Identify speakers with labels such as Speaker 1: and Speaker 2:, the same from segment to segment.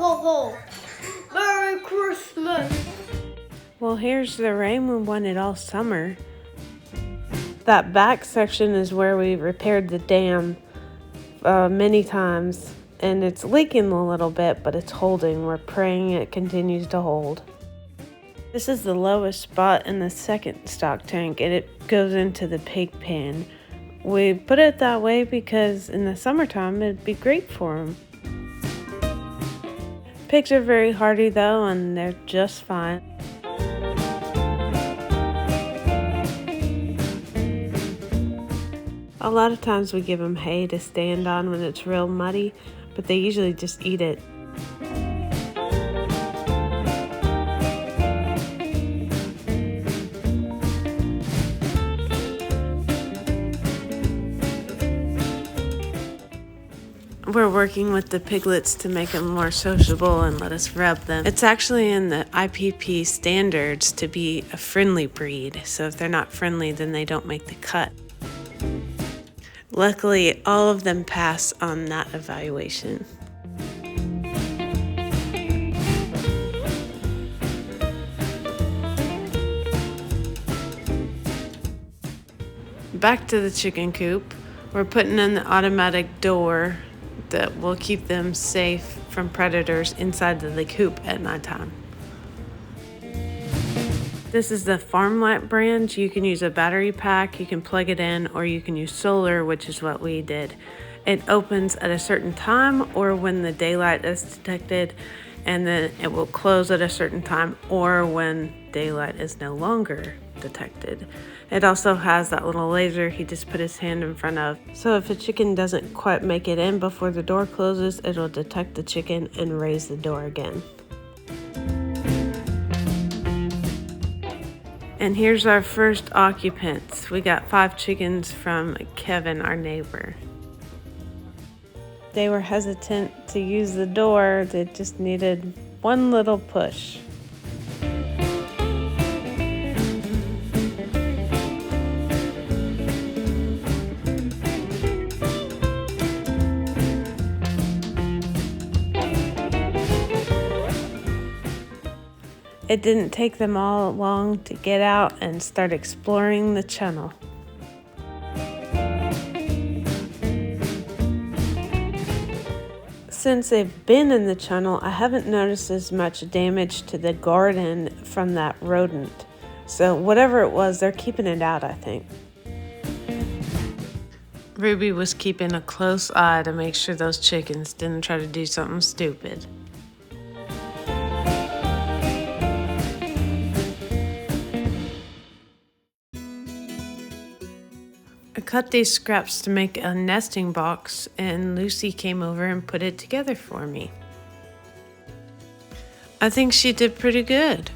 Speaker 1: ho, ho. Merry Christmas.
Speaker 2: Well, here's the rain we wanted all summer. That back section is where we repaired the dam many times, and it's leaking a little bit, but it's holding. We're praying it continues to hold. This is the lowest spot in the second stock tank, and it goes into the pig pen. We put it that way because in the summertime it'd be great for them. Pigs are very hardy though, and they're just fine. A lot of times we give them hay to stand on when it's real muddy, but they usually just eat it. We're working with the piglets to make them more sociable and let us rub them. It's actually in the IPP standards to be a friendly breed, so if they're not friendly, then they don't make the cut. Luckily, all of them pass on that evaluation. Back to the chicken coop. We're putting in the automatic door that will keep them safe from predators inside the coop at nighttime. This is the Farmlight brand. You can use a battery pack, you can plug it in, or you can use solar, which is what we did. It opens at a certain time or when the daylight is detected, and then it will close at a certain time or when daylight is no longer detected. It also has that little laser he just put his hand in front of. So if a chicken doesn't quite make it in before the door closes, it'll detect the chicken and raise the door again. And here's our first occupants. We got 5 chickens from Kevin, our neighbor. They were hesitant to use the door. They just needed one little push. It didn't take them all long to get out and start exploring the channel. Since they've been in the channel, I haven't noticed as much damage to the garden from that rodent. So whatever it was, they're keeping it out, I think. Ruby was keeping a close eye to make sure those chickens didn't try to do something stupid. I cut these scraps to make a nesting box, and Lucy came over and put it together for me. I think she did pretty good.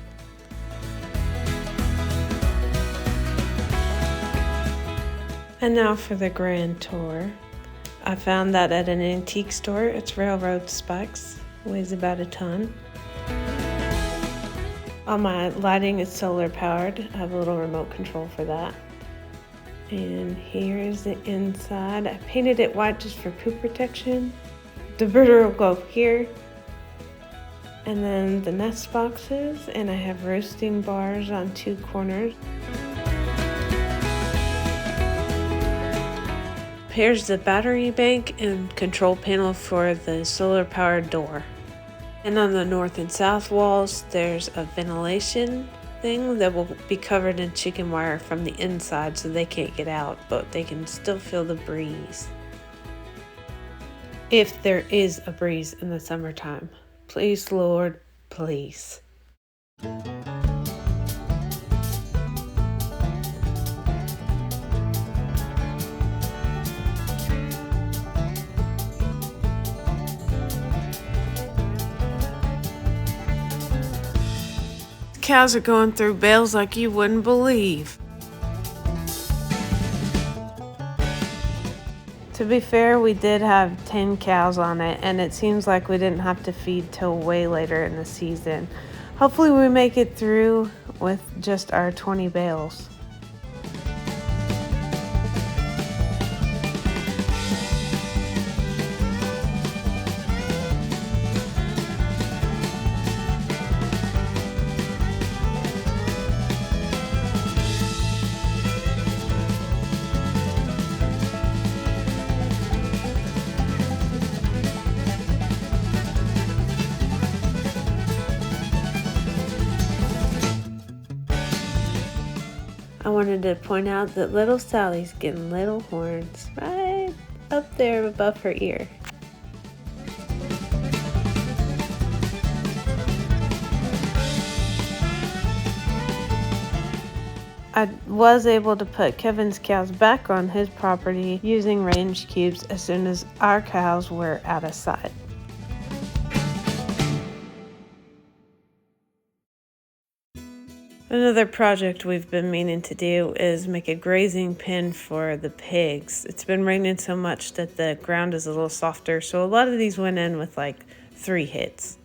Speaker 2: And now for the grand tour. I found that at an antique store. It's railroad spikes, weighs about a ton. All my lighting is solar powered. I have a little remote control for that. And here is the inside. I painted it white just for poop protection. The brooder will go here. And then the nest boxes, and I have roasting bars on 2 corners. Here's the battery bank and control panel for the solar powered door. And on the north and south walls, there's a ventilation thing that will be covered in chicken wire from the inside so they can't get out, but they can still feel the breeze. If there is a breeze in the summertime. Please, Lord, please. Cows are going through bales like you wouldn't believe. To be fair, we did have 10 cows on it, and it seems like we didn't have to feed till way later in the season. Hopefully we make it through with just our 20 bales. wanted to point out that little Sally's getting little horns right up there above her ear. I was able to put Kevin's cows back on his property using range cubes as soon as our cows were out of sight. Another project we've been meaning to do is make a grazing pen for the pigs. It's been raining so much that the ground is a little softer, so a lot of these went in with like 3 hits.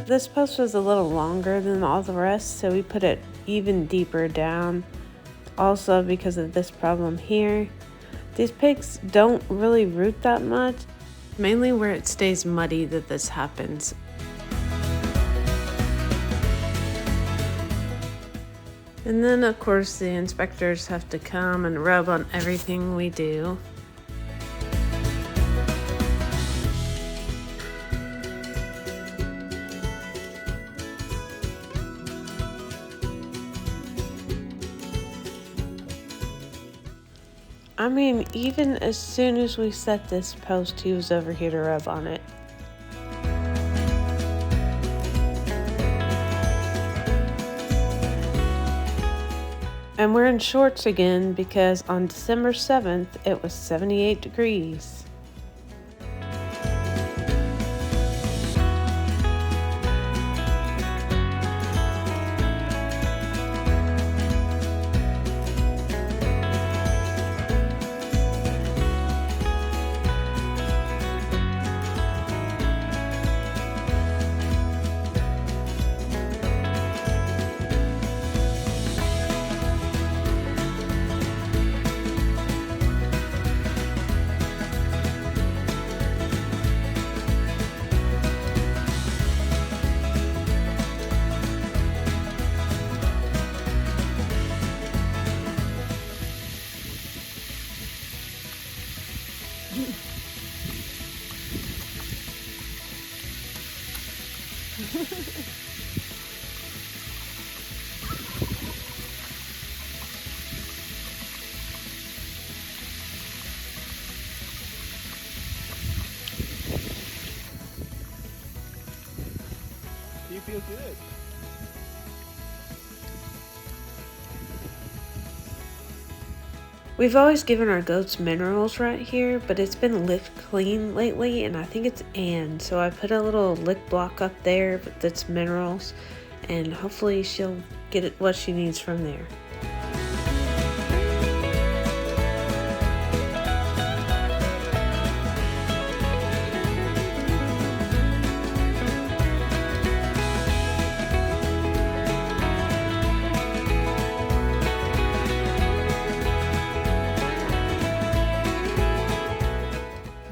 Speaker 2: This post was a little longer than all the rest, so we put it even deeper down. Also, because of this problem here, these pigs don't really root that much. Mainly where it stays muddy that this happens. And then, of course, the inspectors have to come and rub on everything we do. I mean, even as soon as we set this post, he was over here to rub on it. And we're in shorts again because on December 7th, it was 78 degrees.
Speaker 3: You feel good.
Speaker 2: We've always given our goats minerals right here, but it's been licked clean lately, and I think it's Anne. So I put a little lick block up there that's minerals, and hopefully she'll get what she needs from there.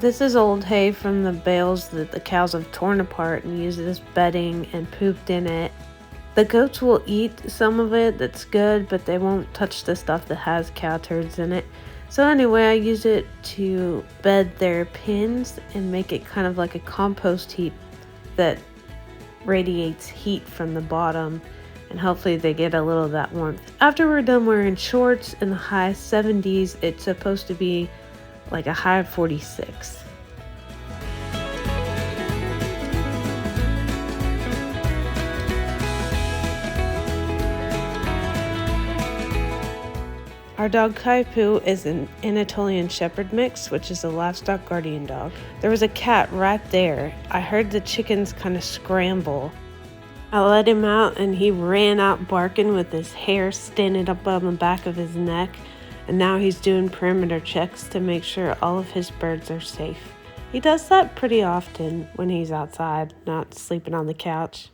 Speaker 2: This is old hay from the bales that the cows have torn apart and used as bedding and pooped in it. The goats will eat some of it that's good, but they won't touch the stuff that has cow turds in it. So anyway, I use it to bed their pens and make it kind of like a compost heap that radiates heat from the bottom, and hopefully they get a little of that warmth. After we're done wearing shorts in the high 70s, it's supposed to be like a high 46. Our dog Kaipu is an Anatolian Shepherd mix, which is a livestock guardian dog. There was a cat right there. I heard the chickens kind of scramble. I let him out and he ran out barking with his hair standing up on the back of his neck. And now he's doing perimeter checks to make sure all of his birds are safe. He does that pretty often when he's outside, not sleeping on the couch.